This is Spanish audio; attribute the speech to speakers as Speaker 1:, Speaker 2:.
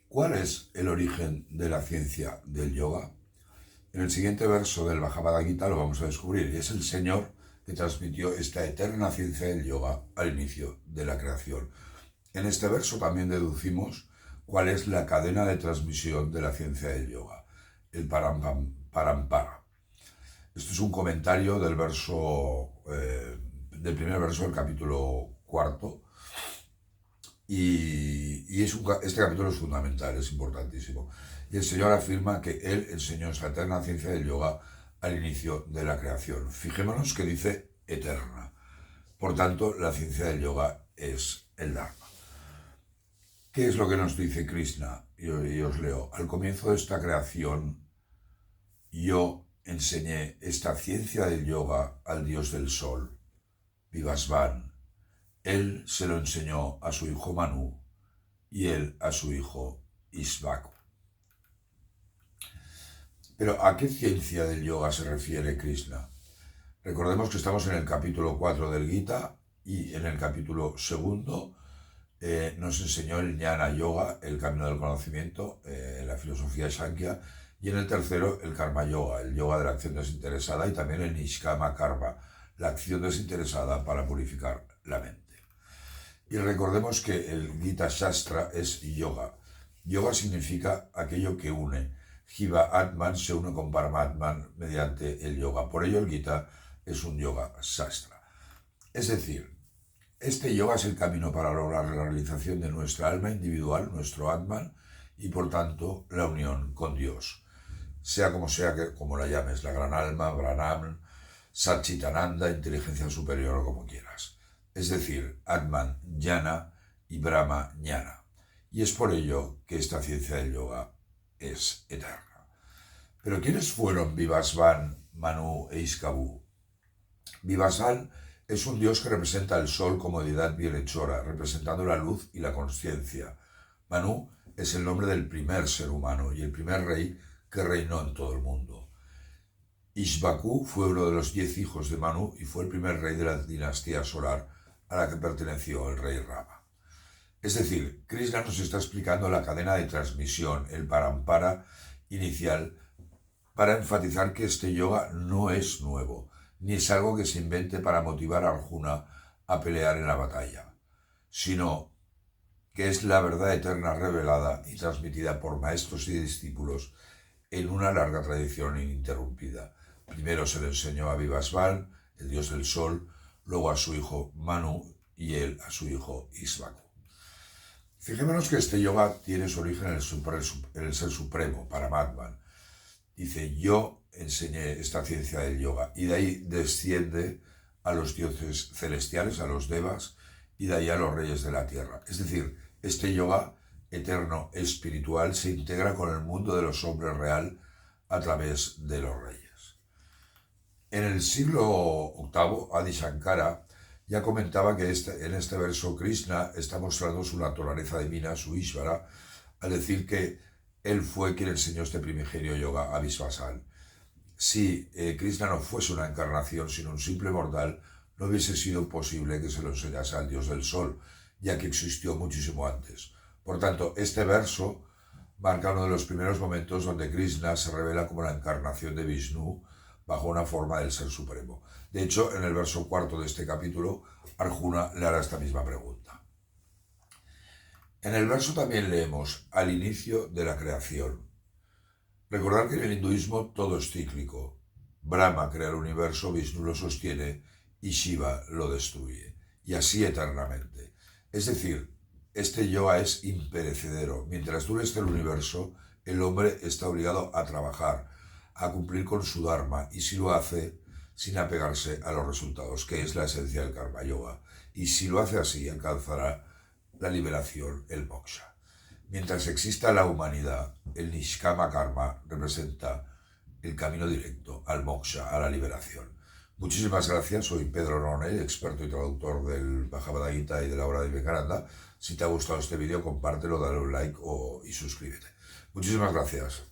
Speaker 1: ¿Cuál es el origen de la ciencia del yoga? En el siguiente verso del Bhagavad Gita lo vamos a descubrir, y es el Señor que transmitió esta eterna ciencia del yoga al inicio de la creación. En este verso también deducimos cuál es la cadena de transmisión de la ciencia del yoga, el parampara. Esto es un comentario del del primer verso del capítulo cuarto, y este capítulo es fundamental, es importantísimo. Y el Señor afirma que Él enseñó esta eterna ciencia del yoga al inicio de la creación. Fijémonos que dice eterna. Por tanto, la ciencia del yoga es el Dharma. ¿Qué es lo que nos dice Krishna? Y os leo. Al comienzo de esta creación, yo enseñé esta ciencia del yoga al dios del sol, Vivasvan. Él se lo enseñó a su hijo Manu y él a su hijo Ishvaku. Pero ¿a qué ciencia del yoga se refiere Krishna? Recordemos que estamos en el capítulo 4 del Gita y en el capítulo 2 nos enseñó el Jnana Yoga, el camino del conocimiento, la filosofía Sankhya, y en el tercero el Karma Yoga, el yoga de la acción desinteresada, y también el Nishkama Karma, la acción desinteresada para purificar la mente. Y recordemos que el Gita Shastra es yoga. Yoga significa aquello que une. Jiva Atman se une con Paramatman mediante el yoga. Por ello el Gita es un yoga Shastra. Es decir, este yoga es el camino para lograr la realización de nuestra alma individual, nuestro Atman, y por tanto la unión con Dios. Sea, como la llames, la gran alma, Brahman, Satchitananda, inteligencia superior o como quieras. Es decir, Atman Jnana y Brahma Jnana. Y es por ello que esta ciencia del yoga es eterna. Pero ¿quiénes fueron Vivasvan, Manu e Ishkabu? Vivasvan es un dios que representa el sol como deidad bienhechora, representando la luz y la consciencia. Manu es el nombre del primer ser humano y el primer rey que reinó en todo el mundo. Ishvaku fue uno de los 10 hijos de Manu y fue el primer rey de la dinastía solar a la que perteneció el rey Rama. Es decir, Krishna nos está explicando la cadena de transmisión, el parampara inicial, para enfatizar que este yoga no es nuevo, ni es algo que se invente para motivar a Arjuna a pelear en la batalla, sino que es la verdad eterna revelada y transmitida por maestros y discípulos en una larga tradición ininterrumpida. Primero se le enseñó a Vivasvan, el dios del sol, luego a su hijo Manu y él a su hijo Ishvaku. Fijémonos que este yoga tiene su origen en el Ser Supremo, Paramatman. Dice, yo enseñé esta ciencia del yoga, y de ahí desciende a los dioses celestiales, a los devas, y de ahí a los reyes de la tierra. Es decir, este yoga eterno espiritual se integra con el mundo de los hombres real a través de los reyes. En el siglo VIII, Adi Shankara ya comentaba que en este verso Krishna está mostrando su naturaleza divina, su Ishvara, al decir que él fue quien enseñó este primigenio yoga a Vishvasan. Si Krishna no fuese una encarnación, sino un simple mortal, no hubiese sido posible que se lo enseñase al dios del sol, ya que existió muchísimo antes. Por tanto, este verso marca uno de los primeros momentos donde Krishna se revela como la encarnación de Vishnu bajo una forma del Ser Supremo. De hecho, en el verso 4 de este capítulo, Arjuna le hará esta misma pregunta. En el verso también leemos, al inicio de la creación. Recordar que en el hinduismo todo es cíclico. Brahma crea el universo, Vishnu lo sostiene y Shiva lo destruye. Y así eternamente. Es decir, este yoga es imperecedero. Mientras dure este universo, el hombre está obligado a trabajar, a cumplir con su dharma, y si lo hace sin apegarse a los resultados, que es la esencia del karma yoga. Y si lo hace así, alcanzará la liberación, el moksha. Mientras exista la humanidad, el Nishkama Karma representa el camino directo al moksha, a la liberación. Muchísimas gracias, soy Pedro Ronell, experto y traductor del Bhagavad Gita y de la obra de Vivekananda. Si te ha gustado este vídeo, compártelo, dale un like y suscríbete. Muchísimas gracias.